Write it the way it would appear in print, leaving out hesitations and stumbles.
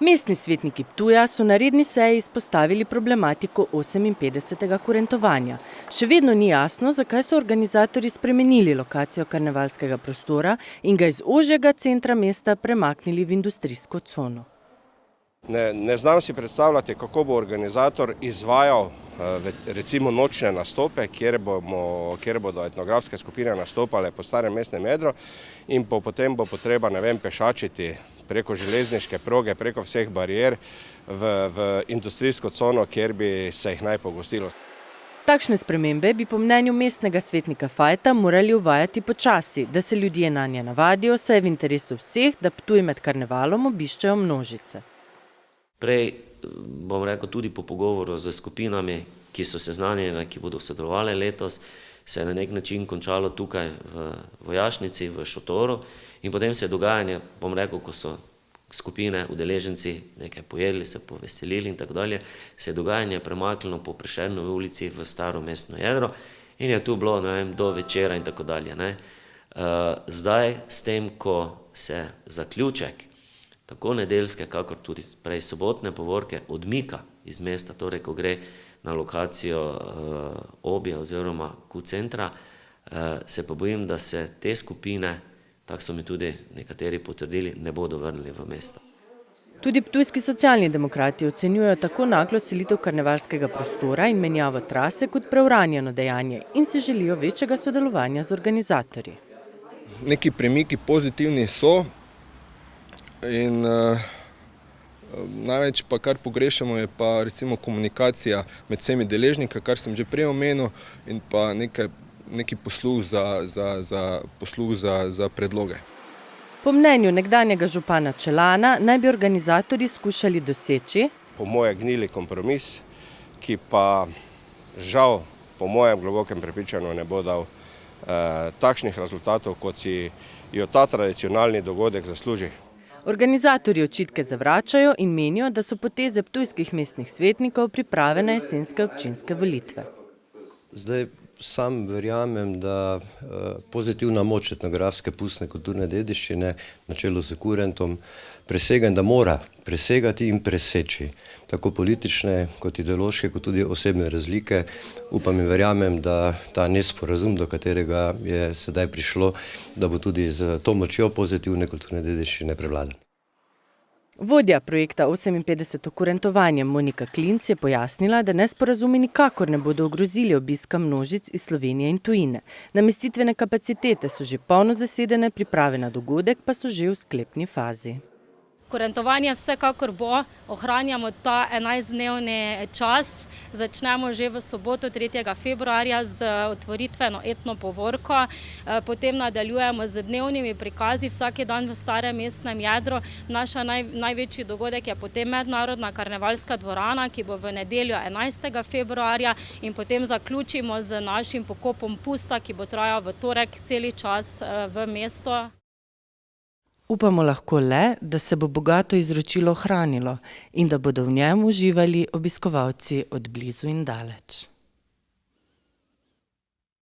Mestni svetniki Ptuja so na redni seji izpostavili problematiko 58. kurentovanja. Še vedno ni jasno, zakaj so organizatorji spremenili lokacijo karnevalskega prostora in ga iz ožjega centra mesta premaknili v industrijsko cono. Ne znam si predstavljati, kako bo organizator izvajal recimo nočne nastope, kjer bodo etnografske skupine nastopale po starem mestnem jedru in potem bo potreba, pešačiti preko železniške proge, preko vseh barijer v industrijsko cono, kjer bi se jih naj pogostilo. Takšne spremembe bi po mnenju mestnega svetnika Fajta morali uvajati počasi, da se ljudje nanje navadijo, saj je v interesu vseh, da Ptuj med karnevalom obiščejo množice. Prej, bom rekel, tudi po pogovoru z skupinami, ki so seznanjene, ki bodo sodelovali letos, se je na nek način končalo tukaj v vojašnici, v šotoru in potem se je dogajanje, bom rekel, ko so skupine, udeleženci nekaj pojedli, se poveselili in tako dalje, se je dogajanje premaknilo po Prešernovi ulici v staro mestno jedro in je tu bilo, do večera in tako dalje. Zdaj, s tem, ko se zaključek tako nedeljske, kakor tudi prej sobotne povorke odmika iz mesta, torej ko gre na lokacijo Obje oziroma Q-centra, se pa bojim, da se te skupine, tako so mi tudi nekateri potrdili, ne bodo vrnili v mesto. Tudi ptujski socialni demokrati ocenjujejo tako naglo selitev karnevalskega prostora in menjavo trase kot preuranjeno dejanje in si želijo večjega sodelovanja z organizatorji. Neki premiki pozitivni so. In največ pa, kar pogrešamo, je pa recimo komunikacija med vsemi deležniki, kar sem že prej omenil, in pa neki posluh za predloge. Po mnenju nekdanjega župana Čelana naj bi organizatorji skušali doseči po moje gnili kompromis, ki pa žal po mojem globokem prepričanju ne bo dal takšnih rezultatov, kot si jo ta tradicionalni dogodek zasluži. Organizatorji očitke zavračajo in menijo, da so poteze ptujskih mestnih svetnikov priprave na jesenske občinske volitve. Zdaj sam verjamem, da pozitivna moč etnografske pustne kulturne dediščine na čelu s kurentom presega in da mora presegati in preseči tako politične kot ideološke kot tudi osebne razlike. Upam in verjamem, da ta nesporazum, do katerega je sedaj prišlo, da bo tudi z to močjo pozitivne kulturne dediščine prevladan. Vodja projekta 58. kurentovanje Monika Klinc je pojasnila, da nesporazumi nikakor ne bodo ogrozili obiska množic iz Slovenije in tujine. Namestitvene kapacitete so že polno zasedene, priprave na dogodek pa so že v sklepni fazi. Kurentovanje vsekakor bo, ohranjamo ta 11-dnevni čas, začnemo že v soboto 3. februarja z otvoritveno etno povorko, potem nadaljujemo z dnevnimi prikazi vsak dan v starem mestnem jedru. Naš največji dogodek je potem mednarodna karnevalska dvorana, ki bo v nedeljo 11. februarja in potem zaključimo z našim pokopom pusta, ki bo trajal v torek celi čas v mesto. Upamo lahko le, da se bo bogato izročilo ohranilo in da bodo v njem uživali obiskovalci od blizu in daleč.